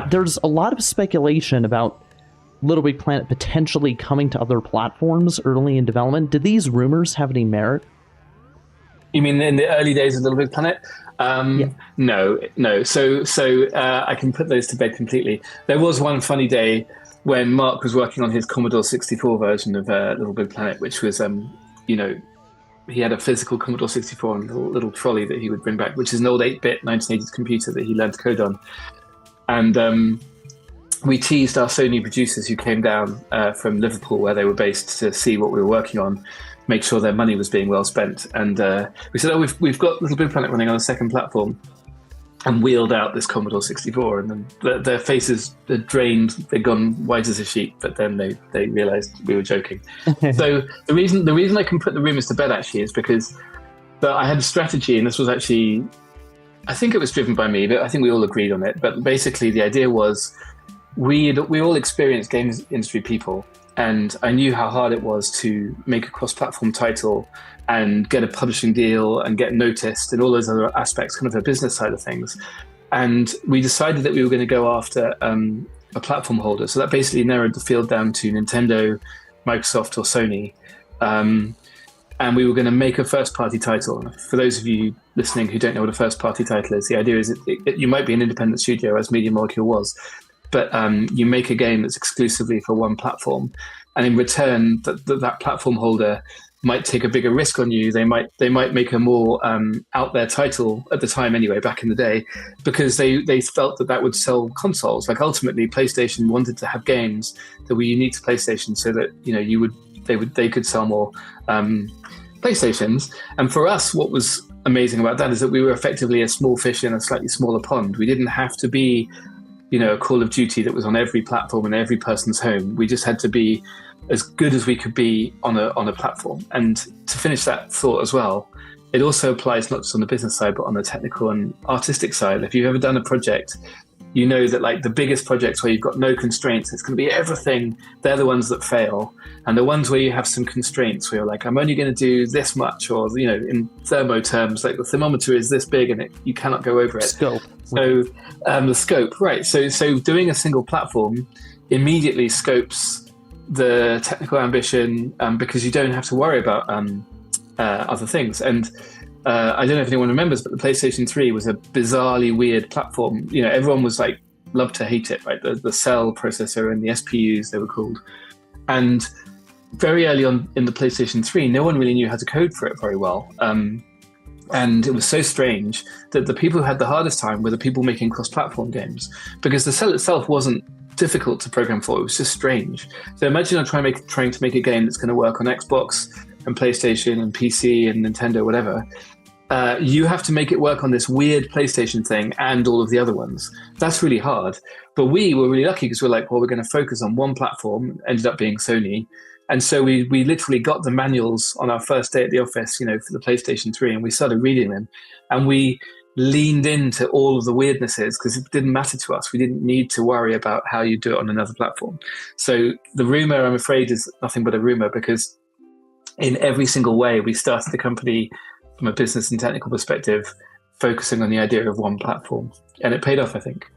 There's a lot of speculation about LittleBigPlanet potentially coming to other platforms early in development. Did these rumors have any merit? You mean in the early days of LittleBigPlanet? Yeah. No. So I can put those to bed completely. There was one funny day when Mark was working on his Commodore 64 version of LittleBigPlanet, which was, he had a physical Commodore 64 and a little trolley that he would bring back, which is an old 8-bit 1980s computer that he learned to code on. And we teased our Sony producers who came down from Liverpool, where they were based, to see what we were working on, make sure their money was being well spent. And we said, we've got LittleBigPlanet running on a second platform, and wheeled out this Commodore 64. And then their faces had drained, they'd gone white as a sheet, but then they realized we were joking. So the reason I can put the rumors to bed actually is because I had a strategy, and this was actually, I think it was driven by me, but I think we all agreed on it. But basically the idea was we all experienced games industry people, and I knew how hard it was to make a cross-platform title and get a publishing deal and get noticed and all those other aspects, kind of the business side of things. And we decided that we were going to go after a platform holder. So that basically narrowed the field down to Nintendo, Microsoft, or Sony. And we were going to make a first-party title. For those of you listening who don't know what a first-party title is, the idea is you might be an independent studio, as Media Molecule was, but you make a game that's exclusively for one platform, and in return, that platform holder might take a bigger risk on you. They might make a more out there title at the time, anyway, back in the day, because they felt that would sell consoles. Like ultimately, PlayStation wanted to have games that were unique to PlayStation, so that they could sell more PlayStations. And for us, what was amazing about that is that we were effectively a small fish in a slightly smaller pond. We didn't have to be a Call of Duty that was on every platform and every person's home. We just had to be as good as we could be on a platform. And to finish that thought as well, it also applies not just on the business side, but on the technical and artistic side. If you've ever done a project, you know that like the biggest projects where you've got no constraints, it's going to be everything. They're the ones that fail. And the ones where you have some constraints, where you're like, I'm only going to do this much, or, in thermo terms, like the thermometer is this big and you cannot go over it. Scope. So the scope, right. So doing a single platform immediately scopes the technical ambition, because you don't have to worry about other things. And I don't know if anyone remembers, but the PlayStation 3 was a bizarrely weird platform. Everyone was like, love to hate it, right? The cell processor and the SPUs, they were called. And very early on in the PlayStation 3, no one really knew how to code for it very well. And it was so strange that the people who had the hardest time were the people making cross-platform games, because the cell itself wasn't difficult to program for. It was just strange. So imagine I'm trying to make a game that's going to work on Xbox and PlayStation and PC and Nintendo, whatever. You have to make it work on this weird PlayStation thing and all of the other ones. That's really hard. But we were really lucky because we're like, well, we're going to focus on one platform. Ended up being Sony. And so we literally got the manuals on our first day at the office, for the PlayStation 3, and we started reading them. And we leaned into all of the weirdnesses because it didn't matter to us. We didn't need to worry about how you do it on another platform. So the rumor, I'm afraid, is nothing but a rumor, because in every single way, we started the company from a business and technical perspective, focusing on the idea of one platform. And it paid off, I think.